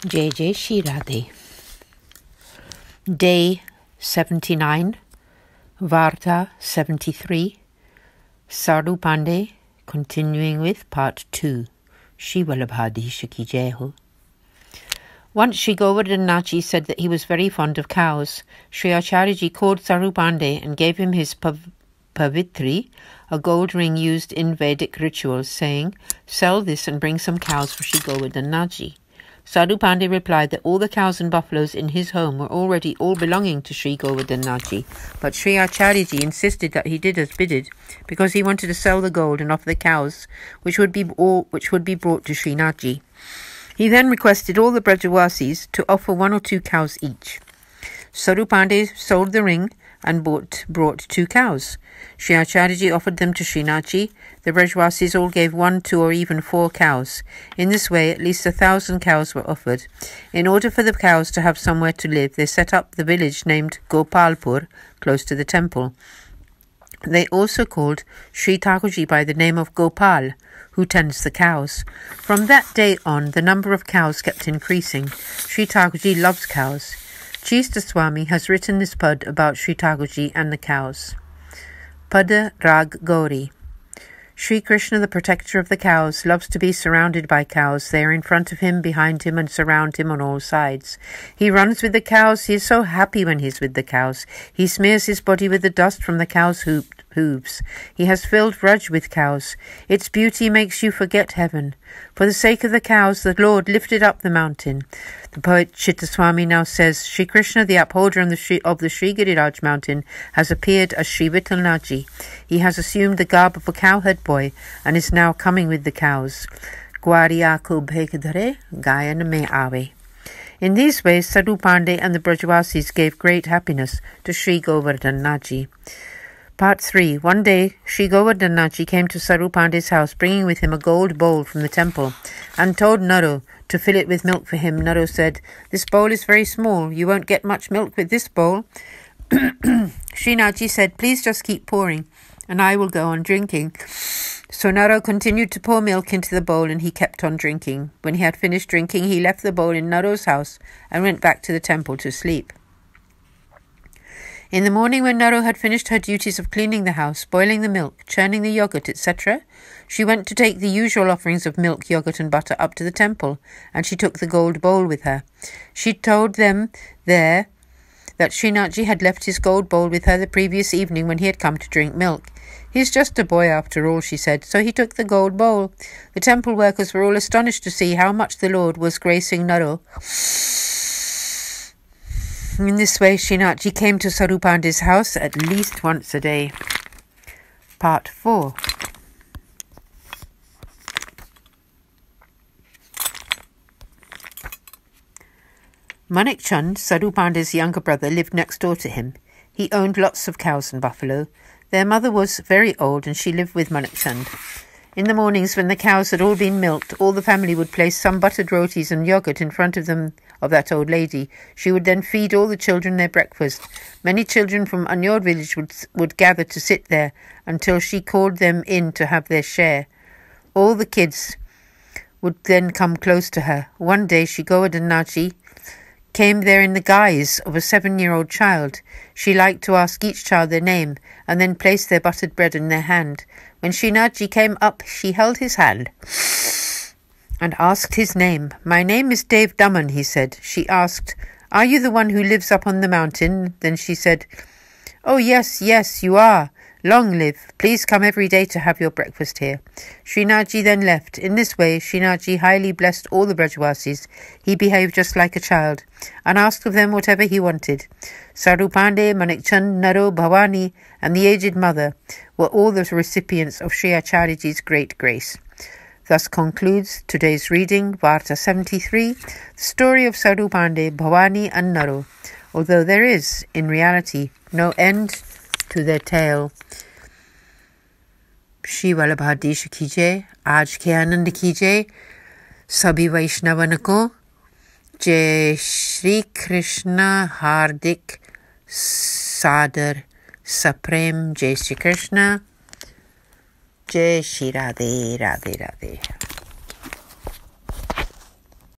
Jai Jai Shri Radhe. Day 79, Varta 73, Sadhu Panday, continuing with part 2. Shri Vallabhadisha Ki Jai Ho. Once Shri Govardhanaji said that he was very fond of cows. Sri Acharyaji called Sadhu Panday and gave him his pavitri, a gold ring used in Vedic rituals, saying, "Sell this and bring some cows for Shri Govardhanaji." Sadhu Panday replied that all the cows and buffaloes in his home were already all belonging to Shri Govardhanaji, but Sri Acharyaji insisted that he did as bidden, because he wanted to sell the gold and offer the cows, which would be brought to Srinathji. He then requested all the Brajavasis to offer 1 or 2 cows each. Sadhu Panday sold the ring and brought 2 cows. Sri Acharyaji offered them to Srinathji. The Brajavasis all gave 1, 2 or even 4 cows. In this way, at least 1,000 cows were offered. In order for the cows to have somewhere to live, they set up the village named Gopalpur, close to the temple. They also called Sri Thakurji by the name of Gopal, who tends the cows. From that day on, the number of cows kept increasing. Sri Thakurji loves cows. Chista Swami has written this pad about Sri Thakurji and the cows. Pada Rag Gauri. Sri Krishna, the protector of the cows, loves to be surrounded by cows. They are in front of him, behind him, and surround him on all sides. He runs with the cows. He is so happy when he is with the cows. He smears his body with the dust from the cows' hooves. He has filled Vraja with cows. Its beauty makes you forget heaven. For the sake of the cows, the Lord lifted up the mountain. The poet Chitta Swami now says, Sri Krishna, the upholder of the Sri Giriraj mountain, has appeared as Sri Vittalnaji. He has assumed the garb of a cowherd boy and is now coming with the cows. Gwariya ko bhekdhare, gayan mein aave. In these ways, Sadhu Panday and the Brajavasis gave great happiness to Sri Govardhanaji. Part 3. One day, Sri Govardhanaji came to Sadhu Panday's house, bringing with him a gold bowl from the temple, and told Naro to fill it with milk for him. Naro said, "This bowl is very small. You won't get much milk with this bowl." Srinathji said, "Please just keep pouring, and I will go on drinking." So Naro continued to pour milk into the bowl, and he kept on drinking. When he had finished drinking, he left the bowl in Naro's house and went back to the temple to sleep. In the morning, when Naro had finished her duties of cleaning the house, boiling the milk, churning the yogurt, etc., she went to take the usual offerings of milk, yogurt and butter up to the temple, and she took the gold bowl with her. She told them there that Srinathji had left his gold bowl with her the previous evening when he had come to drink milk. "He's just a boy after all," she said, so he took the gold bowl. The temple workers were all astonished to see how much the Lord was gracing Naro. In this way, Srinathji came to Sadhu Panday's house at least once a day. Part 4. Manik Chand, Sadhu Panday's younger brother, lived next door to him. He owned lots of cows and buffalo. Their mother was very old and she lived with Manik Chand. In the mornings, when the cows had all been milked, all the family would place some buttered rotis and yogurt in front of that old lady. She would then feed all the children their breakfast. Many children from Anyor village would gather to sit there until she called them in to have their share. All the kids would then come close to her. One day, Shri Govardhanaji came there in the guise of a 7-year-old child. She liked to ask each child their name and then place their buttered bread in their hand. When Srinathji came up, she held his hand and asked his name. "My name is Dev Daman," he said. She asked, "Are you the one who lives up on the mountain?" Then she said, "Oh, yes, you are. Long live. Please come every day to have your breakfast here." Srinathji then left. In this way, Srinathji highly blessed all the Brajavasis. He behaved just like a child and asked of them whatever he wanted. Sadhu Panday, Manik Chand, Naro, Bhavani, and the aged mother were all the recipients of Sri Acharyaji's great grace. Thus concludes today's reading, Varta 73, the story of Sadhu Panday, Bhavani, and Naro, although there is, in reality, no end to their tale. Shri Vallabhadisha Ki Jai, Aaj ke Anand Ki Jai, Sabhi Vaishnavan ko Jai Shri Krishna Hardik Sadar Saprem Jai Shri Krishna Jai Shri Radhe Radhe Radhe.